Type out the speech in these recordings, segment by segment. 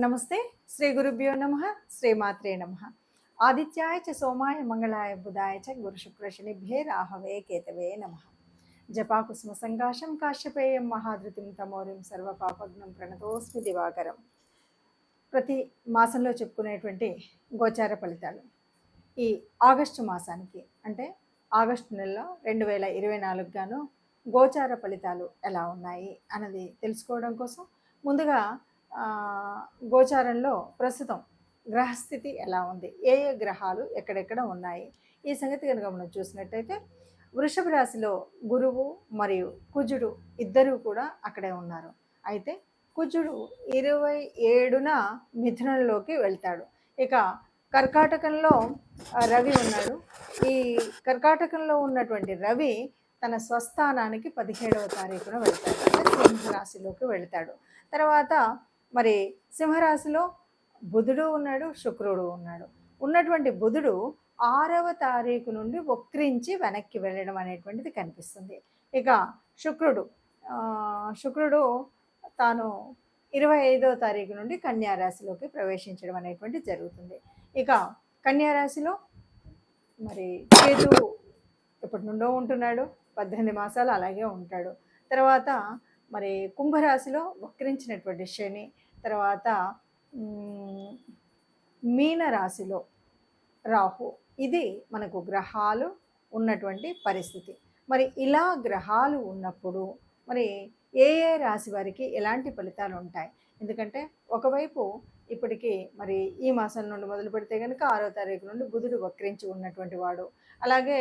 నమస్తే. శ్రీ గురుభ్యో నమః. శ్రీమాత్రే నమః. ఆదిత్యాయ చ సోమాయ మంగళాయ బుధాయ చ గురు శుక్ర శనిభ్యే రాహవే కేతవే నమః. జపాకుసుమ సంకాశం కాశ్యపేయం మహాధృతిం తమోరిం సర్వపాపగ్నం ప్రణతోస్మి దివాకరం. ప్రతి మాసంలో చెప్పుకునేటువంటి గోచార ఫలితాలు ఈ ఆగస్టు మాసానికి అంటే ఆగస్టు నెలలో 2024 గాను గోచార ఫలితాలు ఎలా ఉన్నాయి అన్నది తెలుసుకోవడం కోసం ముందుగా గోచారంలో ప్రస్తుతం గ్రహస్థితి ఎలా ఉంది, ఏ ఏ గ్రహాలు ఎక్కడెక్కడ ఉన్నాయి, ఈ సంగతి కనుక మనం చూసినట్టయితే వృషభ రాశిలో గురువు మరియు కుజుడు ఇద్దరూ కూడా అక్కడే ఉన్నారు. అయితే కుజుడు 27న మిథునంలోకి వెళ్తాడు. ఇక కర్కాటకంలో రవి ఉన్నాడు. ఈ కర్కాటకంలో ఉన్నటువంటి రవి తన స్వస్థానానికి 17వ తారీఖున వెళ్తాడు, అంటే సింహరాశిలోకి వెళ్తాడు. తర్వాత మరి సింహరాశిలో బుధుడు ఉన్నాడు, శుక్రుడు ఉన్నాడు. ఉన్నటువంటి బుధుడు 6వ తారీఖు నుండి వక్రించి వెనక్కి వెళ్ళడం అనేటువంటిది కనిపిస్తుంది. ఇక శుక్రుడు తాను 25వ తారీఖు నుండి కన్యారాశిలోకి ప్రవేశించడం అనేటువంటి జరుగుతుంది. ఇక కన్యారాశిలో మరి కేతువు ఎప్పటి నుండో ఉంటున్నాడు, 18 మాసాలు అలాగే ఉంటాడు. తర్వాత మరి కుంభరాశిలో వక్రించినటువంటి శని, తర్వాత మీనరాశిలో రాహు. ఇది మనకు గ్రహాలు ఉన్నటువంటి పరిస్థితి. మరి ఇలా గ్రహాలు ఉన్నప్పుడు మరి ఏ ఏ రాశి వారికి ఎలాంటి ఫలితాలు ఉంటాయి? ఎందుకంటే ఒకవైపు ఇప్పటికీ మరి ఈ మాసం నుండి మొదలు పెడితే కనుక 6వ తారీఖు నుండి బుధుడు వక్రించి ఉన్నటువంటి వాడు, అలాగే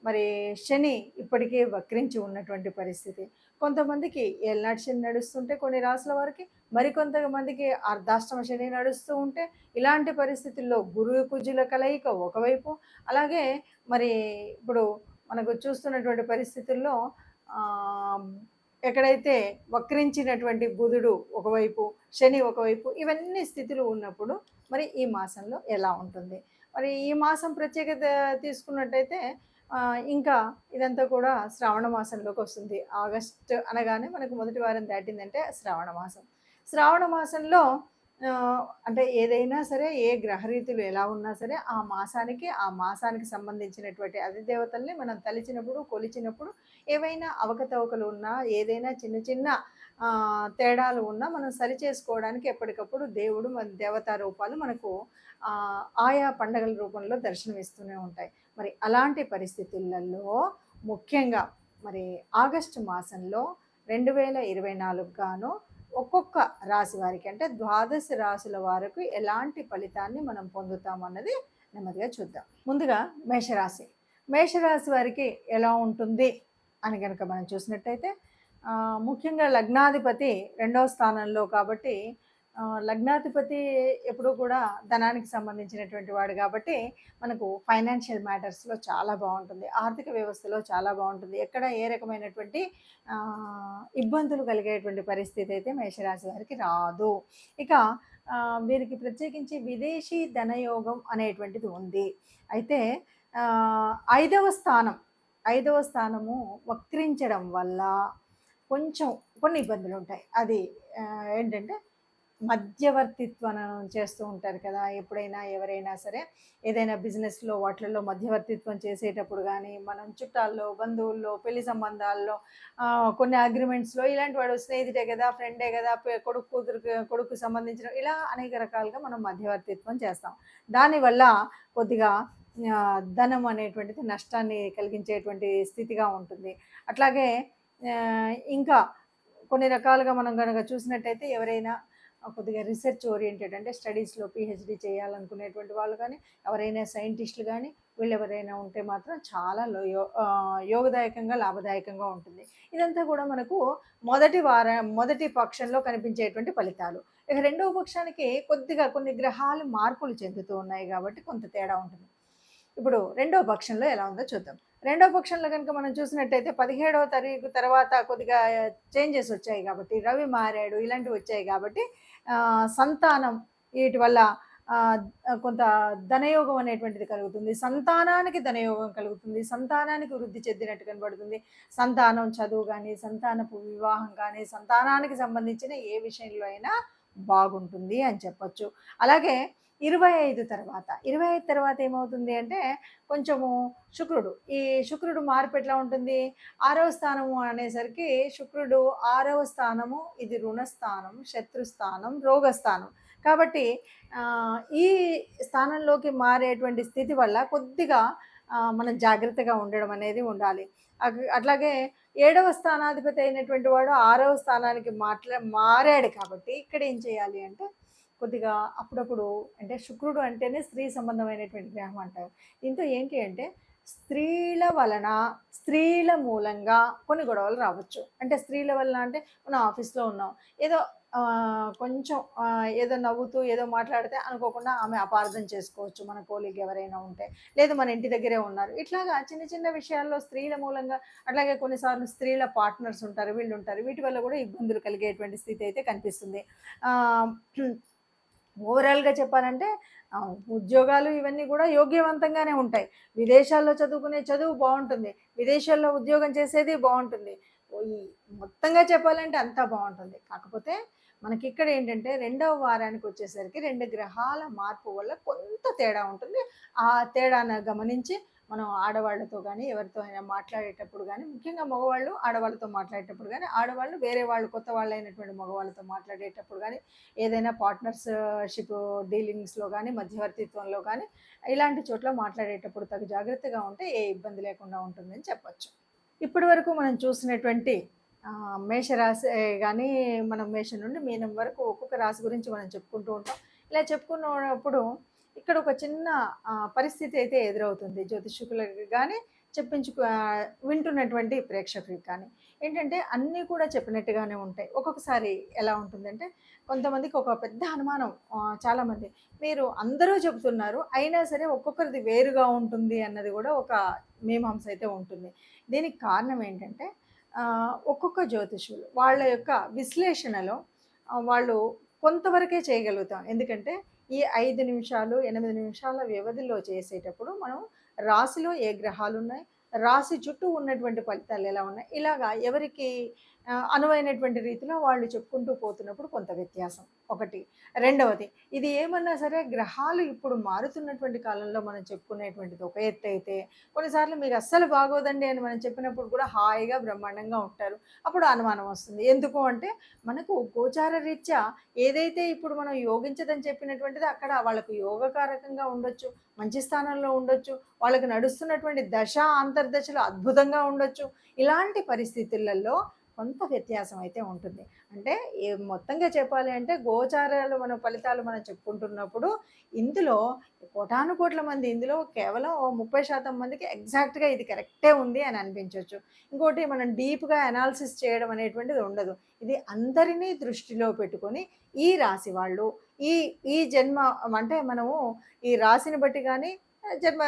మరి శని ఇప్పటికే వక్రించి ఉన్నటువంటి పరిస్థితి. కొంతమందికి ఏళ్ళనాటి శని నడుస్తుంటే కొన్ని రాసుల వారికి, మరికొంతమందికి అర్ధాష్టమ శని నడుస్తూ ఉంటే, ఇలాంటి పరిస్థితుల్లో గురు కుజుల కలయిక ఒకవైపు, అలాగే మరి ఇప్పుడు మనకు చూస్తున్నటువంటి పరిస్థితుల్లో ఎక్కడైతే వక్రించినటువంటి బుధుడు ఒకవైపు, శని ఒకవైపు, ఇవన్నీ స్థితులు ఉన్నప్పుడు మరి ఈ మాసంలో ఎలా ఉంటుంది? మరి ఈ మాసం ప్రత్యేకత తీసుకున్నట్టయితే ఇంకా ఇదంతా కూడా శ్రావణ మాసంలోకి వస్తుంది. ఆగస్టు అనగానే మనకు మొదటి వారం దాటిందంటే శ్రావణ మాసం. శ్రావణ మాసంలో అంటే ఏదైనా సరే, ఏ గ్రహరీతులు ఎలా ఉన్నా సరే, ఆ మాసానికి సంబంధించినటువంటి అధిదేవతల్ని మనం తలిచినప్పుడు, కొలిచినప్పుడు ఏవైనా అవకతవకలు ఉన్నా, ఏదైనా చిన్న చిన్న తేడాలు ఉన్నా మనం సరి చేసుకోవడానికి ఎప్పటికప్పుడు దేవుడు మన దేవతా రూపాలు మనకు ఆయా పండగల రూపంలో దర్శనమిస్తూనే ఉంటాయి. మరి అలాంటి పరిస్థితులలో ముఖ్యంగా మరి ఆగస్టు మాసంలో 2024 గాను ఒక్కొక్క రాశి వారికి అంటే 12 రాశుల వారికి ఎలాంటి ఫలితాన్ని మనం పొందుతామన్నది నెమ్మదిగా చూద్దాం. ముందుగా మేషరాశి వారికి ఎలా ఉంటుంది అని కనుక మనం చూసినట్టయితే ముఖ్యంగా లగ్నాధిపతి 2వ స్థానంలో కాబట్టి లగ్నాధిపతి ఎప్పుడూ కూడా ధనానికి సంబంధించినటువంటి వాడు కాబట్టి మనకు ఫైనాన్షియల్ మ్యాటర్స్లో చాలా బాగుంటుంది, ఆర్థిక వ్యవస్థలో చాలా బాగుంటుంది. ఎక్కడ ఏ రకమైనటువంటి ఇబ్బందులు కలిగేటువంటి పరిస్థితి అయితే మేషరాశి వారికి రాదు. ఇక వీరికి ప్రత్యేకించి విదేశీ ధనయోగం అనేటువంటిది ఉంది. అయితే 5వ స్థానము వక్రించడం వల్ల కొంచెం కొన్ని ఇబ్బందులు ఉంటాయి. అది ఏంటంటే మధ్యవర్తిత్వం చేస్తూ ఉంటారు కదా. ఎప్పుడైనా ఎవరైనా సరే ఏదైనా బిజినెస్లో వాటిల్లో మధ్యవర్తిత్వం చేసేటప్పుడు కానీ, మనం చుట్టాల్లో, బంధువుల్లో, పెళ్లి సంబంధాల్లో, కొన్ని అగ్రిమెంట్స్లో ఇలాంటి వాడు స్నేహితుడే కదా, ఫ్రెండే కదా, కొడుకు సంబంధించిన ఇలా అనేక రకాలుగా మనం మధ్యవర్తిత్వం చేస్తాం. దానివల్ల కొద్దిగా ధనం అనేటువంటిది నష్టాన్ని కలిగించేటువంటి స్థితిగా ఉంటుంది. అట్లాగే ఇంకా కొన్ని రకాలుగా మనం కనుక చూసినట్టయితే ఎవరైనా కొద్దిగా రీసెర్చ్ ఓరియంటెడ్ అంటే స్టడీస్లో పిహెచ్డి చేయాలనుకునేటువంటి వాళ్ళు కానీ, ఎవరైనా సైంటిస్టులు కానీ, వీళ్ళు ఎవరైనా ఉంటే మాత్రం చాలా యోగదాయకంగా, లాభదాయకంగా ఉంటుంది. ఇదంతా కూడా మనకు మొదటి పక్షంలో కనిపించేటువంటి ఫలితాలు. ఇక 2వ పక్షానికి కొద్దిగా కొన్ని గ్రహాలు మార్పులు చెందుతూ ఉన్నాయి కాబట్టి కొంత తేడా ఉంటుంది. ఇప్పుడు 2వ పక్షంలో ఎలా ఉందో చూద్దాం. 2వ పక్షంలో కనుక మనం చూసినట్టయితే 17వ తారీఖు తర్వాత కొద్దిగా చేంజెస్ వచ్చాయి కాబట్టి, రవి మారాడు, ఇలాంటివి వచ్చాయి కాబట్టి సంతానం వీటి వల్ల కొంత ధనయోగం అనేటువంటిది కలుగుతుంది. సంతానానికి ధనయోగం కలుగుతుంది, సంతానానికి వృద్ధి చెందినట్టు కనబడుతుంది. సంతానం చదువు కానీ, సంతానపు వివాహం కానీ, సంతానానికి సంబంధించిన ఏ విషయంలో అయినా బాగుంటుంది అని చెప్పొచ్చు. అలాగే 25 తర్వాత ఏమవుతుంది అంటే కొంచెము శుక్రుడు, ఈ శుక్రుడు మార్పు ఎట్లా ఉంటుంది? 6వ స్థానము అనేసరికి శుక్రుడు 6వ స్థానము, ఇది రుణస్థానం, శత్రుస్థానం, రోగస్థానం. కాబట్టి ఈ స్థానంలోకి మారేటువంటి స్థితి వల్ల కొద్దిగా మనం జాగ్రత్తగా ఉండడం అనేది ఉండాలి. అట్లాగే 7వ స్థానాధిపతి అయినటువంటి వాడు 6వ స్థానానికి మారాడు కాబట్టి ఇక్కడ ఏం చేయాలి అంటే కొద్దిగా అప్పుడప్పుడు, అంటే శుక్రుడు అంటేనే స్త్రీ సంబంధమైనటువంటి గ్రహం అంటారు. దీంతో ఏంటి అంటే స్త్రీల మూలంగా కొన్ని గొడవలు రావచ్చు. అంటే స్త్రీల వలన అంటే మనం ఆఫీస్లో ఉన్నాం, ఏదో కొంచెం ఏదో నవ్వుతూ ఏదో మాట్లాడితే అనుకోకుండా ఆమె అపార్థం చేసుకోవచ్చు, మన కోలీగ్ ఎవరైనా ఉంటే, లేదు మన ఇంటి దగ్గరే ఉన్నారు, ఇట్లాగా చిన్న చిన్న విషయాల్లో స్త్రీల మూలంగా. అట్లాగే కొన్నిసార్లు స్త్రీల పార్ట్నర్స్ ఉంటారు, వీళ్ళు ఉంటారు, వీటి వల్ల కూడా ఇబ్బందులు కలిగేటువంటి స్థితి అయితే కనిపిస్తుంది. ఓవరాల్గా చెప్పాలంటే ఉద్యోగాలు ఇవన్నీ కూడా యోగ్యవంతంగానే ఉంటాయి. విదేశాల్లో చదువుకునే చదువు బాగుంటుంది, విదేశాల్లో ఉద్యోగం చేసేది బాగుంటుంది, మొత్తంగా చెప్పాలంటే అంతా బాగుంటుంది. కాకపోతే మనకి ఇక్కడ ఏంటంటే 2వ వారానికి వచ్చేసరికి 2 గ్రహాల మార్పు వల్ల కొంత తేడా ఉంటుంది. ఆ తేడాను గమనించి మనం ఆడవాళ్ళతో కానీ ఎవరితో అయినా మాట్లాడేటప్పుడు కానీ, ముఖ్యంగా మగవాళ్ళు ఆడవాళ్ళతో మాట్లాడేటప్పుడు కానీ, ఆడవాళ్ళు వేరే వాళ్ళు కొత్త వాళ్ళు అయినటువంటి మగవాళ్ళతో మాట్లాడేటప్పుడు కానీ, ఏదైనా పార్ట్నర్షిప్ డీలింగ్స్లో కానీ, మధ్యవర్తిత్వంలో కానీ ఇలాంటి చోట్ల మాట్లాడేటప్పుడు తగు జాగ్రత్తగా ఉంటే ఏ ఇబ్బంది లేకుండా ఉంటుందని చెప్పచ్చు. ఇప్పటి వరకు మనం చూసినటువంటి మేషరాశి కానీ, మనం మేషం నుండి మీనం వరకు ఒక్కొక్క రాశి గురించి మనం చెప్పుకుంటూ ఉంటాం. ఇలా చెప్పుకున్నప్పుడు ఇక్కడ ఒక చిన్న పరిస్థితి అయితే ఎదురవుతుంది జ్యోతిష్కులకు కానీ, వింటున్నటువంటి ప్రేక్షకులకు కానీ. ఏంటంటే అన్నీ కూడా చెప్పినట్టుగానే ఉంటాయి. ఒక్కొక్కసారి ఎలా ఉంటుందంటే కొంతమందికి ఒక పెద్ద అనుమానం, చాలామంది మీరు అందరూ చెబుతున్నారు అయినా సరే ఒక్కొక్కరిది వేరుగా ఉంటుంది అన్నది కూడా ఒక మీమాంస అయితే ఉంటుంది. దీనికి కారణం ఏంటంటే ఒక్కొక్క జ్యోతిష్యులు వాళ్ళ యొక్క విశ్లేషణలో వాళ్ళు కొంతవరకే చేయగలుగుతాం. ఎందుకంటే ఈ 5 నిమిషాలు 8 నిమిషాల వ్యవధిలో చేసేటప్పుడు మనం రాశిలో ఏ గ్రహాలు ఉన్నాయి, రాశి చుట్టూ ఉన్నటువంటి ఫలితాలు ఎలా ఉన్నాయి, ఇలాగా ఎవరికి అనువైనటువంటి రీతిలో వాళ్ళు చెప్పుకుంటూ పోతున్నప్పుడు కొంత వ్యత్యాసం ఒకటి. రెండవది, ఇది ఏమన్నా సరే గ్రహాలు ఇప్పుడు మారుతున్నటువంటి కాలంలో మనం చెప్పుకునేటువంటిది ఒక ఎత్తు అయితే, కొన్నిసార్లు మీకు అస్సలు బాగోదండి అని మనం చెప్పినప్పుడు కూడా హాయిగా బ్రహ్మాండంగా ఉంటారు. అప్పుడు అనుమానం వస్తుంది. ఎందుకు అంటే మనకు గోచార రీత్యా ఏదైతే ఇప్పుడు మనం యోగించదని చెప్పినటువంటిది అక్కడ వాళ్ళకు యోగకారకంగా ఉండొచ్చు, మంచి స్థానంలో ఉండొచ్చు, వాళ్ళకి నడుస్తున్నటువంటి దశ అంతర్దశలు అద్భుతంగా ఉండొచ్చు. ఇలాంటి పరిస్థితులలో కొంత వ్యత్యాసం అయితే ఉంటుంది. అంటే మొత్తంగా చెప్పాలి అంటే గోచారాలు మన ఫలితాలు మనం చెప్పుకుంటున్నప్పుడు ఇందులో కోటానుకోట్ల మంది, ఇందులో కేవలం 30% మందికి ఎగ్జాక్ట్గా ఇది కరెక్టే ఉంది అని అనిపించవచ్చు. ఇంకోటి మనం డీప్గా అనాలిసిస్ చేయడం అనేటువంటిది ఉండదు. ఇది అందరినీ దృష్టిలో పెట్టుకొని ఈ రాశి వాళ్ళు ఈ ఈ జన్మ అంటే మనము ఈ రాశిని బట్టి కానీ జన్మ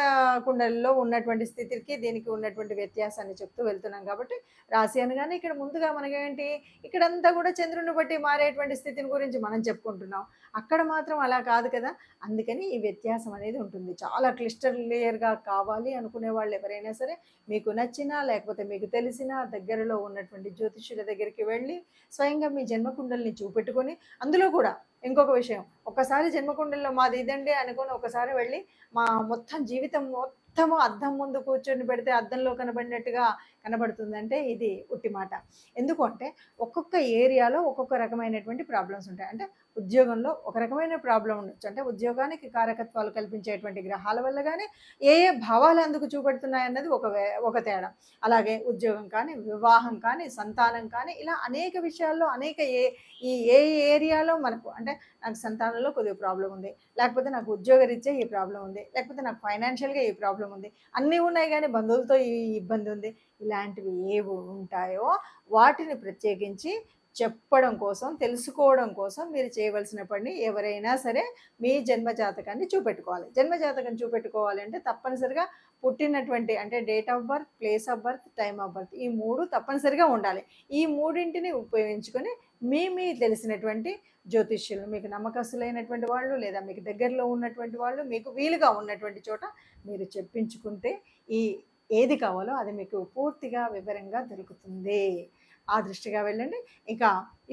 కుండలిలో ఉన్నటువంటి స్థితికి దీనికి ఉన్నటువంటి వ్యత్యాసాన్ని చెప్తూ వెళ్తున్నాం. కాబట్టి రాశి అనగానే ఇక్కడ ముందుగా మనకేంటి, ఇక్కడంతా కూడా చంద్రుని బట్టి మారేటువంటి స్థితిని గురించి మనం చెప్పుకుంటున్నాం. అక్కడ మాత్రం అలా కాదు కదా. అందుకని ఈ వ్యత్యాసం అనేది ఉంటుంది. చాలా క్లియర్గా కావాలి అనుకునే వాళ్ళు ఎవరైనా సరే మీకు నచ్చినా లేకపోతే మీకు తెలిసిన దగ్గరలో ఉన్నటువంటి జ్యోతిష్యుల దగ్గరికి వెళ్ళి స్వయంగా మీ జన్మకుండల్ని చూపెట్టుకొని, అందులో కూడా ఇంకొక విషయం, ఒక్కసారి జన్మకుండల్లో మాది ఇదండి అనుకొని ఒకసారి వెళ్ళి మా మొత్తం జీవితం మొత్తము అద్దం ముందు కూర్చొని పెడితే అద్దంలో కనబడినట్టుగా కనబడుతుందంటే ఇది ఉట్టి మాట. ఎందుకు అంటే ఒక్కొక్క ఏరియాలో ఒక్కొక్క రకమైనటువంటి ప్రాబ్లమ్స్ ఉంటాయి. అంటే ఉద్యోగంలో ఒక రకమైన ప్రాబ్లం ఉండొచ్చు, అంటే ఉద్యోగానికి కారకత్వాలు కల్పించేటువంటి గ్రహాల వల్ల కానీ ఏ ఏ భావాలు అందుకు చూపెడుతున్నాయి అన్నది ఒక తేడా. అలాగే ఉద్యోగం కానీ, వివాహం కానీ, సంతానం కానీ, ఇలా అనేక విషయాల్లో ఈ ఏరియాలో మనకు, అంటే నాకు సంతానంలో కొద్దిగా ప్రాబ్లం ఉంది, లేకపోతే నాకు ఉద్యోగరీత్యా ఈ ప్రాబ్లం ఉంది, లేకపోతే నాకు ఫైనాన్షియల్గా ఈ ప్రాబ్లం ఉంది, అన్నీ ఉన్నాయి కానీ బంధువులతో ఈ ఇబ్బంది ఉంది, ఇలాంటివి ఏవి ఉంటాయో వాటిని ప్రత్యేకించి చెప్పడం కోసం, తెలుసుకోవడం కోసం మీరు చేయవలసిన పని, ఎవరైనా సరే మీ జన్మజాతకాన్ని చూపెట్టుకోవాలి. జన్మజాతకం చూపెట్టుకోవాలి అంటే తప్పనిసరిగా పుట్టినటువంటి, అంటే date of birth, place of birth, time of birth, ఈ 3 తప్పనిసరిగా ఉండాలి. ఈ మూడింటిని ఉపయోగించుకొని మీ తెలిసినటువంటి జ్యోతిష్యులు, మీకు నమ్మకస్తులైనటువంటి వాళ్ళు లేదా మీకు దగ్గరలో ఉన్నటువంటి వాళ్ళు, మీకు వీలుగా ఉన్నటువంటి చోట మీరు చెప్పించుకుంటే ఏది కావాలో అది మీకు పూర్తిగా వివరంగా దొరుకుతుంది. ఆ దృష్టిగా వెళ్ళండి. ఇక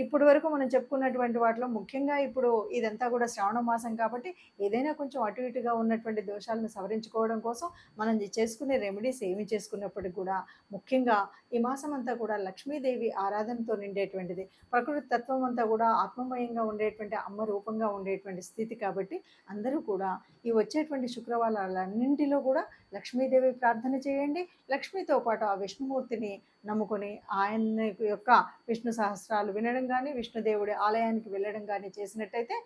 ఇప్పటి వరకు మనం చెప్పుకున్నటువంటి వాటిలో ముఖ్యంగా ఇప్పుడు ఇదంతా కూడా శ్రావణ మాసం కాబట్టి ఏదైనా కొంచెం అటు ఇటుగా ఉన్నటువంటి దోషాలను సవరించుకోవడం కోసం మనం చేసుకునే రెమెడీస్ ఏమి చేసుకున్నప్పటికి కూడా ముఖ్యంగా ఈ మాసం అంతా కూడా లక్ష్మీదేవి ఆరాధనతో నిండేటువంటిది. ప్రకృతి తత్వం అంతా కూడా ఆత్మమయంగా ఉండేటువంటి అమ్మ రూపంగా ఉండేటువంటి స్థితి కాబట్టి అందరూ కూడా ఈ వచ్చేటువంటి శుక్రవారాలన్నింటిలో కూడా లక్ష్మీదేవి ప్రార్థన చేయండి. లక్ష్మితో పాటు ఆ విష్ణుమూర్తిని నమ్ముకొని ఆయన యొక్క విష్ణు సహస్రాలు వినడం కానీ, విష్ణుదేవుడి ఆలయానికి వెళ్ళడం కానీ చేసినట్టయితే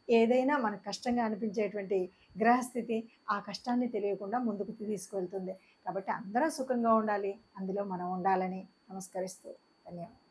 ఏదైనా మనకు కష్టంగా అనిపించేటువంటి గ్రహస్థితి ఆ కష్టాన్ని తెలియకుండా ముందుకు తీసుకువెళ్తుంది. కాబట్టి అందరం సుఖంగా ఉండాలి, అందులో మనం ఉండాలని నమస్కరిస్తూ ధన్యవాదాలు.